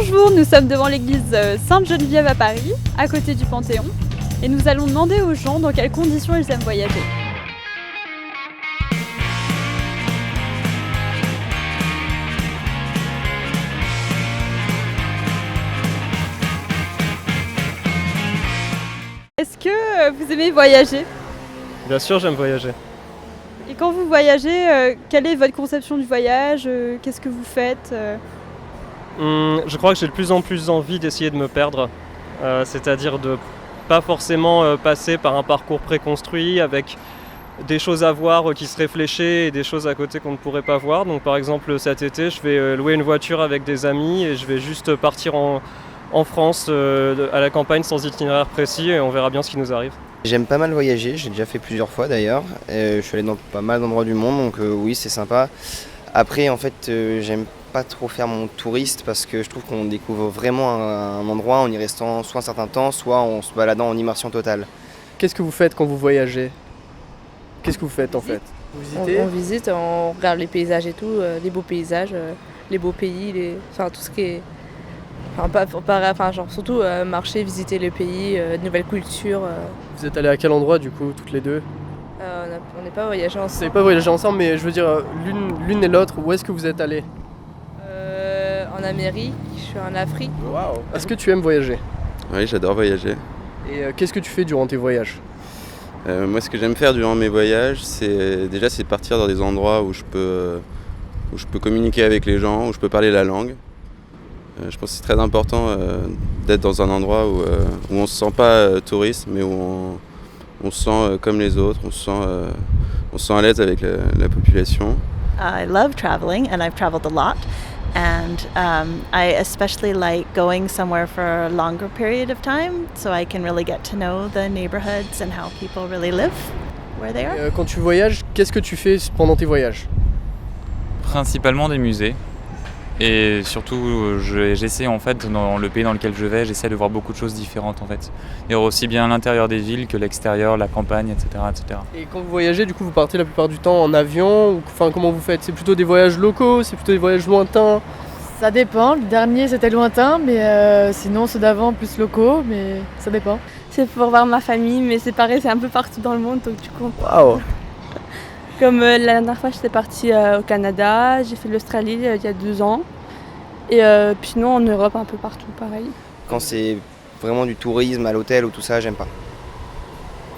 Bonjour, nous sommes devant l'église Sainte-Geneviève à Paris, à côté du Panthéon, et nous allons demander aux gens dans quelles conditions ils aiment voyager. Est-ce que vous aimez voyager? Bien sûr, j'aime voyager. Et quand vous voyagez, quelle est votre conception du voyage? Qu'est-ce que vous faites? Je crois que j'ai de plus en plus envie d'essayer de me perdre, c'est-à-dire de pas forcément passer par un parcours préconstruit avec des choses à voir qui seraient fléchées et des choses à côté qu'on ne pourrait pas voir. Donc par exemple cet été, je vais louer une voiture avec des amis et je vais juste partir en France, à la campagne sans itinéraire précis et on verra bien ce qui nous arrive. J'aime pas mal voyager, j'ai déjà fait plusieurs fois d'ailleurs. Je suis allé dans pas mal d'endroits du monde, donc oui, c'est sympa. Après, en fait, j'aime pas trop faire mon touriste parce que je trouve qu'on découvre vraiment un endroit en y restant soit un certain temps, soit en se baladant en immersion totale. Qu'est-ce que vous faites quand vous voyagez? Qu'est-ce que vous faites en fait? Vous visitez? On visite, on regarde les paysages et tout, les beaux paysages, les beaux pays, enfin tout ce qui est... surtout marcher, visiter les pays, de nouvelles cultures. Vous êtes allés à quel endroit du coup, toutes les deux? On n'est pas voyagé ensemble. Vous n'avez pas voyagé ensemble, mais je veux dire, l'une et l'autre, où est-ce que vous êtes allés? En Amérique, je suis en Afrique. Waouh! Est-ce que tu aimes voyager? Oui, j'adore voyager. Et qu'est-ce que tu fais durant tes voyages? Moi, ce que j'aime faire durant mes voyages, c'est partir dans des endroits où je peux communiquer avec les gens, où je peux parler la langue. Je pense que c'est très important d'être dans un endroit où on ne se sent pas touriste, mais où on se sent comme les autres, on se sent à l'aise avec la population. I love traveling and I've traveled a lot. And I especially like going somewhere for a longer period of time so I can really get to know the neighborhoods and how people really live where they are. Quand tu voyages, qu'est-ce que tu fais pendant tes voyages? Principalement des musées. Et surtout, j'essaie en fait, dans le pays dans lequel je vais, j'essaie de voir beaucoup de choses différentes en fait. Et aussi bien à l'intérieur des villes que l'extérieur, la campagne, etc., etc. Et quand vous voyagez, du coup, vous partez la plupart du temps en avion ou comment vous faites? C'est plutôt des voyages locaux, c'est plutôt des voyages lointains? Ça dépend, le dernier c'était lointain, mais sinon ceux d'avant plus locaux, mais ça dépend. C'est pour voir ma famille, mais c'est pareil, c'est un peu partout dans le monde, donc du coup... Waouh! Comme la dernière fois, j'étais partie au Canada, j'ai fait l'Australie il y a 2 ans. Et puis sinon, en Europe, un peu partout, pareil. Quand c'est vraiment du tourisme à l'hôtel ou tout ça, j'aime pas.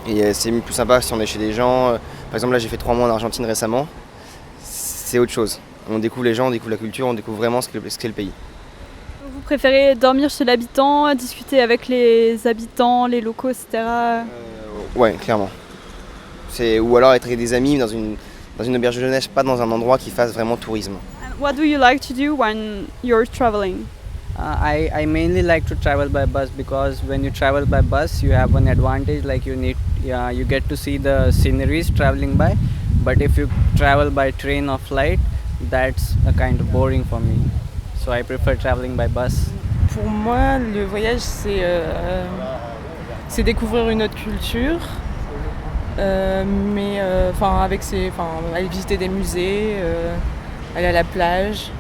Et c'est plus sympa si on est chez des gens. Par exemple, là, j'ai fait 3 mois en Argentine récemment. C'est autre chose. On découvre les gens, on découvre la culture, on découvre vraiment ce qu'est le pays. Vous préférez dormir chez l'habitant, discuter avec les habitants, les locaux, etc. Ouais, clairement. Ou alors être avec des amis dans une auberge de jeunesse, pas dans un endroit qui fasse vraiment tourisme. What do you like to do when you're traveling? I mainly like to travel by bus because when you travel by bus you have one advantage, like you get to see the sceneries traveling by, but if you travel by train or flight, that's a kind of boring for me, so I prefer traveling by bus. Pour moi, le voyage c'est découvrir une autre culture, aller visiter des musées, aller à la plage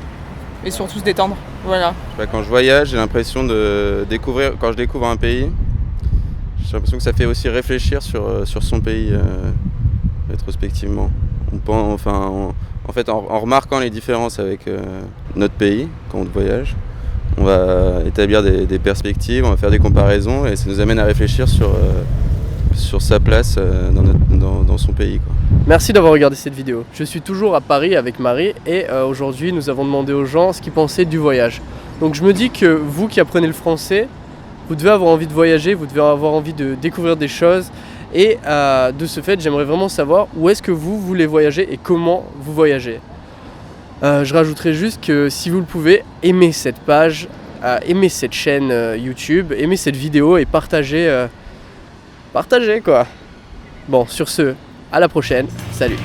et surtout se détendre. Voilà. Quand je voyage, j'ai l'impression de découvrir, quand je découvre un pays, j'ai l'impression que ça fait aussi réfléchir sur son pays rétrospectivement. En remarquant les différences avec notre pays quand on voyage, on va établir des perspectives, on va faire des comparaisons et ça nous amène à réfléchir sur sa place dans son pays, quoi. Merci d'avoir regardé cette vidéo. Je suis toujours à Paris avec Marie et aujourd'hui nous avons demandé aux gens ce qu'ils pensaient du voyage. Donc je me dis que vous qui apprenez le français, vous devez avoir envie de voyager, vous devez avoir envie de découvrir des choses et de ce fait j'aimerais vraiment savoir où est-ce que vous voulez voyager et comment vous voyagez. Je rajouterai juste que si vous le pouvez, aimez cette page, aimez cette chaîne YouTube, aimez cette vidéo et partagez quoi. Bon, sur ce, à la prochaine, salut.